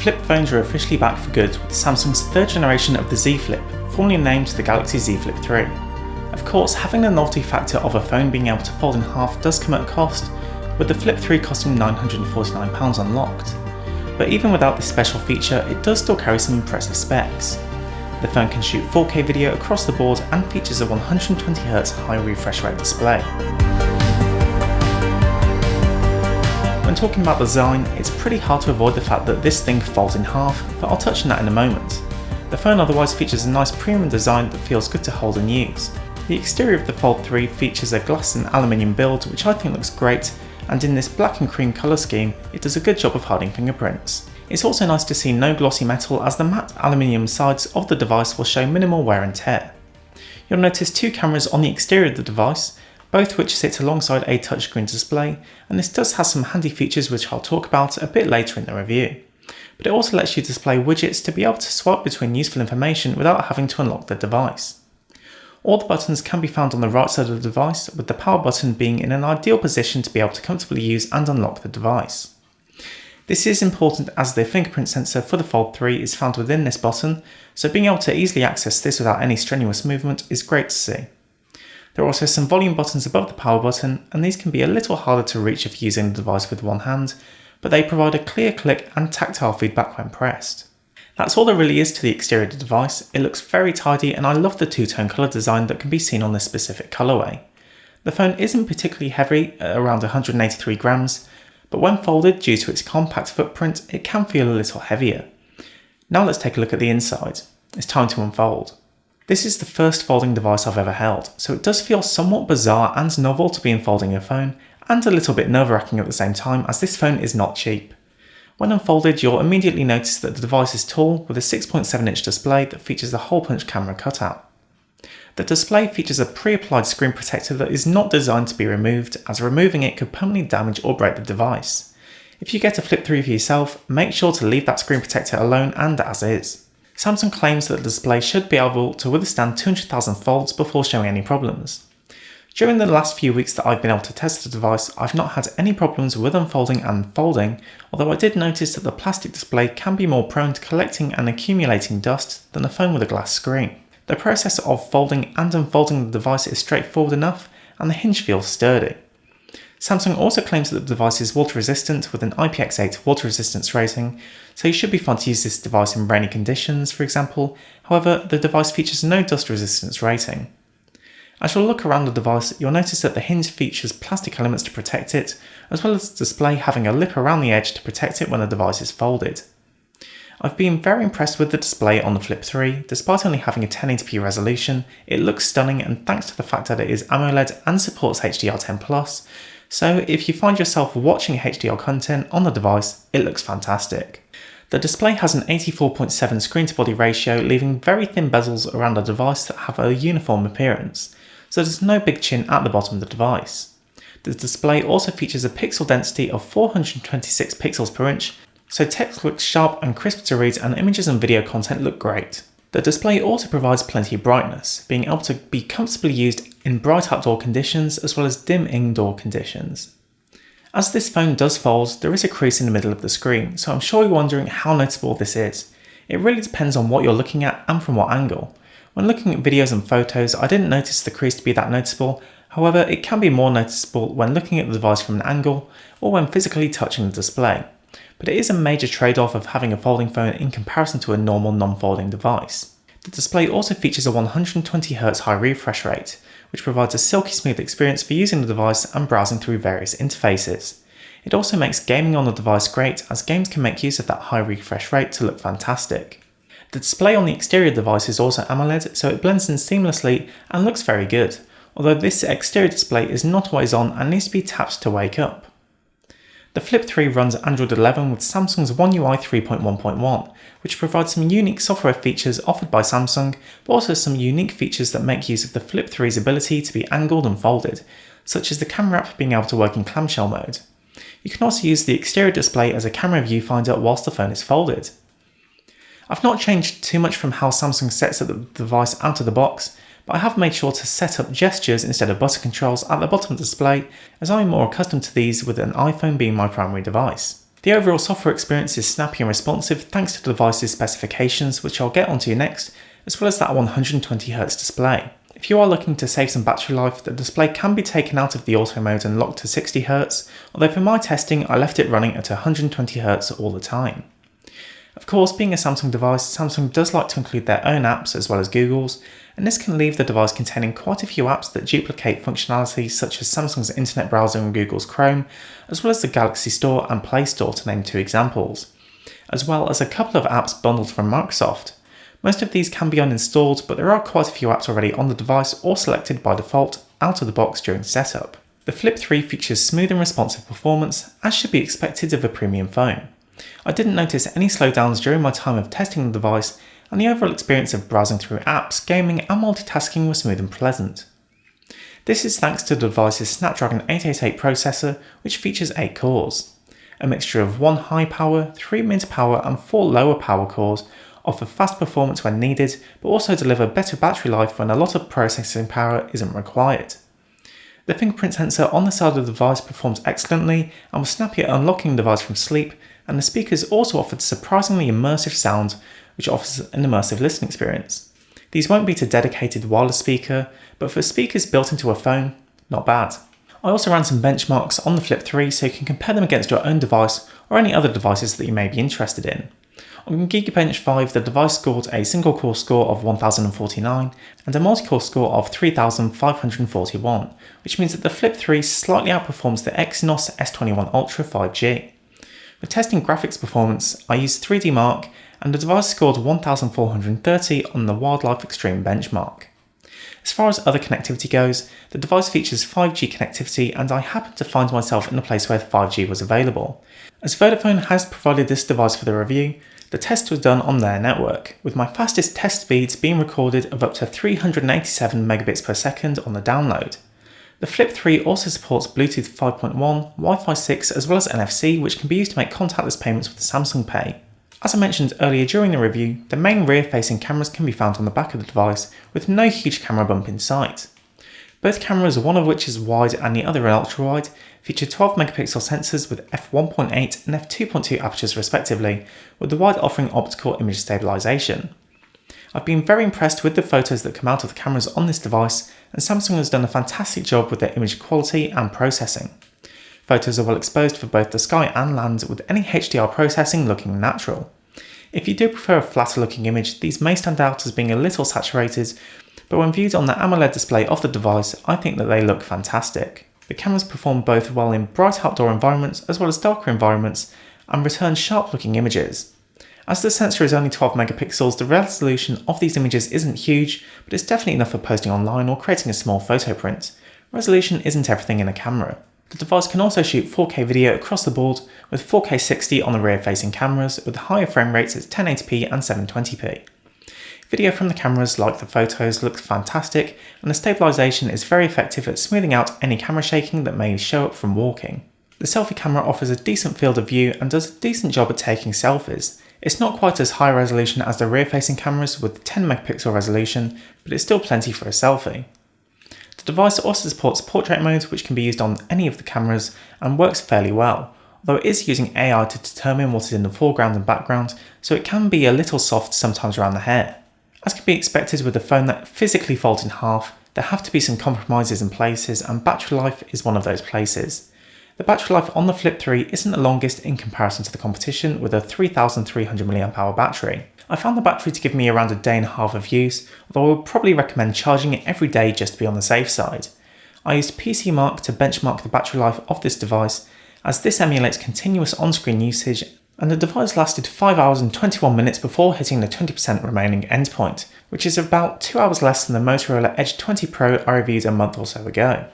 Flip phones are officially back for good with Samsung's third generation of the Z Flip, formerly named the Galaxy Z Flip3. Of course, having the novelty factor of a phone being able to fold in half does come at a cost, with the Flip 3 costing £949 unlocked. But even without this special feature, it does still carry some impressive specs. The phone can shoot 4K video across the board and features a 120Hz high refresh rate display. When talking about design, it's pretty hard to avoid the fact that this thing folds in half, but I'll touch on that in a moment. The phone otherwise features a nice premium design that feels good to hold and use. The exterior of the Fold 3 features a glass and aluminium build which I think looks great, and in this black and cream colour scheme it does a good job of hiding fingerprints. It's also nice to see no glossy metal, as the matte aluminium sides of the device will show minimal wear and tear. You'll notice two cameras on the exterior of the device, both which sit alongside a touchscreen display, and this does have some handy features which I'll talk about a bit later in the review. But it also lets you display widgets to be able to swipe between useful information without having to unlock the device. All the buttons can be found on the right side of the device, with the power button being in an ideal position to be able to comfortably use and unlock the device. This is important as the fingerprint sensor for the Fold 3 is found within this button, so being able to easily access this without any strenuous movement is great to see. There are also some volume buttons above the power button, and these can be a little harder to reach if using the device with one hand, but they provide a clear click and tactile feedback when pressed. That's all there really is to the exterior of the device. It looks very tidy, and I love the two-tone colour design that can be seen on this specific colourway. The phone isn't particularly heavy at around 183 grams, but when folded due to its compact footprint it can feel a little heavier. Now let's take a look at the inside. It's time to unfold. This is the first folding device I've ever held, so it does feel somewhat bizarre and novel to be unfolding a phone, and a little bit nerve-wracking at the same time, as this phone is not cheap. When unfolded, you'll immediately notice that the device is tall, with a 6.7-inch display that features a hole-punch camera cutout. The display features a pre-applied screen protector that is not designed to be removed, as removing it could permanently damage or break the device. If you get a Flip 3 for yourself, make sure to leave that screen protector alone and as is. Samsung claims that the display should be able to withstand 200,000 folds before showing any problems. During the last few weeks that I've been able to test the device, I've not had any problems with unfolding and folding, although I did notice that the plastic display can be more prone to collecting and accumulating dust than a phone with a glass screen. The process of folding and unfolding the device is straightforward enough, and the hinge feels sturdy. Samsung also claims that the device is water resistant with an IPX8 water resistance rating, so you should be fine to use this device in rainy conditions, for example. However, the device features no dust resistance rating. As you'll look around the device, you'll notice that the hinge features plastic elements to protect it, as well as the display having a lip around the edge to protect it when the device is folded. I've been very impressed with the display on the Flip 3. Despite only having a 1080p resolution, it looks stunning, and thanks to the fact that it is AMOLED and supports HDR10+, so if you find yourself watching HDR content on the device, it looks fantastic. The display has an 84.7 screen to body ratio, leaving very thin bezels around the device that have a uniform appearance, so there's no big chin at the bottom of the device. The display also features a pixel density of 426 pixels per inch, so text looks sharp and crisp to read, and images and video content look great. The display also provides plenty of brightness, being able to be comfortably used in bright outdoor conditions as well as dim indoor conditions. As this phone does fold, there is a crease in the middle of the screen, so I'm sure you're wondering how noticeable this is. It really depends on what you're looking at and from what angle. When looking at videos and photos, I didn't notice the crease to be that noticeable. However, it can be more noticeable when looking at the device from an angle or when physically touching the display. But it is a major trade-off of having a folding phone in comparison to a normal non-folding device. The display also features a 120Hz high refresh rate, which provides a silky smooth experience for using the device and browsing through various interfaces. It also makes gaming on the device great, as games can make use of that high refresh rate to look fantastic. The display on the exterior device is also AMOLED, so it blends in seamlessly and looks very good, although this exterior display is not always on and needs to be tapped to wake up. The Flip 3 runs Android 11 with Samsung's One UI 3.1.1, which provides some unique software features offered by Samsung, but also some unique features that make use of the Flip 3's ability to be angled and folded, such as the camera app being able to work in clamshell mode. You can also use the exterior display as a camera viewfinder whilst the phone is folded. I've not changed too much from how Samsung sets up the device out of the box, but I have made sure to set up gestures instead of button controls at the bottom of the display, as I'm more accustomed to these with an iPhone being my primary device. The overall software experience is snappy and responsive thanks to the device's specifications, which I'll get onto next, as well as that 120Hz display. If you are looking to save some battery life, the display can be taken out of the auto mode and locked to 60Hz, although for my testing I left it running at 120Hz all the time. Of course, being a Samsung device, Samsung does like to include their own apps as well as Google's, and this can leave the device containing quite a few apps that duplicate functionality such as Samsung's internet browser and Google's Chrome, as well as the Galaxy Store and Play Store to name two examples, as well as a couple of apps bundled from Microsoft. Most of these can be uninstalled, but there are quite a few apps already on the device or selected by default out of the box during setup. The Flip 3 features smooth and responsive performance, as should be expected of a premium phone. I didn't notice any slowdowns during my time of testing the device, and the overall experience of browsing through apps, gaming and multitasking was smooth and pleasant. This is thanks to the device's Snapdragon 888 processor, which features 8 cores. A mixture of 1 high power, 3 mid power and 4 lower power cores offer fast performance when needed, but also deliver better battery life when a lot of processing power isn't required. The fingerprint sensor on the side of the device performs excellently and was snappy at unlocking the device from sleep, and the speakers also offered surprisingly immersive sound, which offers an immersive listening experience. These won't beat a dedicated wireless speaker, but for speakers built into a phone, not bad. I also ran some benchmarks on the Flip 3 so you can compare them against your own device or any other devices that you may be interested in. On Geekbench 5, the device scored a single core score of 1049 and a multi-core score of 3541, which means that the Flip 3 slightly outperforms the Exynos S21 Ultra 5G. For testing graphics performance, I used 3D Mark and the device scored 1430 on the Wildlife Extreme benchmark. As far as other connectivity goes, the device features 5G connectivity and I happened to find myself in a place where 5G was available. As Vodafone has provided this device for the review, the test was done on their network, with my fastest test speeds being recorded of up to 387 megabits per second on the download. The Flip 3 also supports Bluetooth 5.1, Wi-Fi 6 as well as NFC, which can be used to make contactless payments with Samsung Pay. As I mentioned earlier during the review, the main rear-facing cameras can be found on the back of the device, with no huge camera bump in sight. Both cameras, one of which is wide and the other an ultra-wide, feature 12 megapixel sensors with f1.8 and f2.2 apertures respectively, with the wide offering optical image stabilisation. I've been very impressed with the photos that come out of the cameras on this device, and Samsung has done a fantastic job with their image quality and processing. Photos are well exposed for both the sky and land, with any HDR processing looking natural. If you do prefer a flatter looking image, these may stand out as being a little saturated, but when viewed on the AMOLED display of the device, I think that they look fantastic. The cameras perform both well in bright outdoor environments as well as darker environments, and return sharp looking images. As the sensor is only 12 megapixels, the resolution of these images isn't huge, but it's definitely enough for posting online or creating a small photo print. Resolution isn't everything in a camera. The device can also shoot 4K video across the board, with 4K 60 on the rear-facing cameras, with higher frame rates at 1080p and 720p. Video from the cameras, like the photos, looks fantastic, and the stabilisation is very effective at smoothing out any camera shaking that may show up from walking. The selfie camera offers a decent field of view and does a decent job at taking selfies. It's not quite as high resolution as the rear-facing cameras with 10 megapixel resolution, but it's still plenty for a selfie. The device also supports portrait mode, which can be used on any of the cameras and works fairly well, although it is using AI to determine what is in the foreground and background, so it can be a little soft sometimes around the hair. As can be expected with a phone that physically folds in half, there have to be some compromises in places, and battery life is one of those places. The battery life on the Flip 3 isn't the longest in comparison to the competition, with a 3300 mAh battery. I found the battery to give me around a day and a half of use, although I would probably recommend charging it every day just to be on the safe side. I used PC Mark to benchmark the battery life of this device, as this emulates continuous on-screen usage, and the device lasted 5 hours and 21 minutes before hitting the 20% remaining endpoint, which is about 2 hours less than the Motorola Edge 20 Pro I reviewed a month or so ago.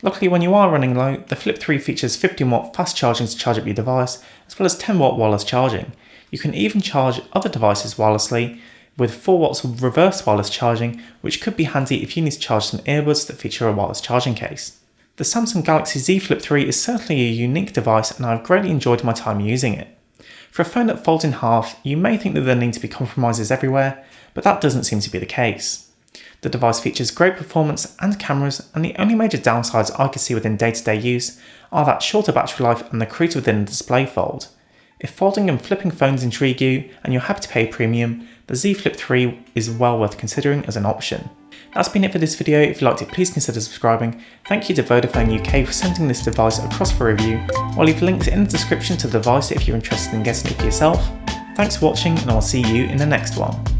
Luckily, when you are running low, the Flip 3 features 15W fast charging to charge up your device, as well as 10W wireless charging. You can even charge other devices wirelessly, with 4W of reverse wireless charging, which could be handy if you need to charge some earbuds that feature a wireless charging case. The Samsung Galaxy Z Flip3 is certainly a unique device, and I've greatly enjoyed my time using it. For a phone that folds in half, you may think that there need to be compromises everywhere, but that doesn't seem to be the case. The device features great performance and cameras, and the only major downsides I could see within day-to-day use are that shorter battery life and the crease within the display fold. If folding and flipping phones intrigue you and you're happy to pay a premium, the Z Flip 3 is well worth considering as an option. That's been it for this video. If you liked it, please consider subscribing. Thank you to Vodafone UK for sending this device across for review. I'll leave links in the description to the device if you're interested in getting it for yourself. Thanks for watching, and I'll see you in the next one.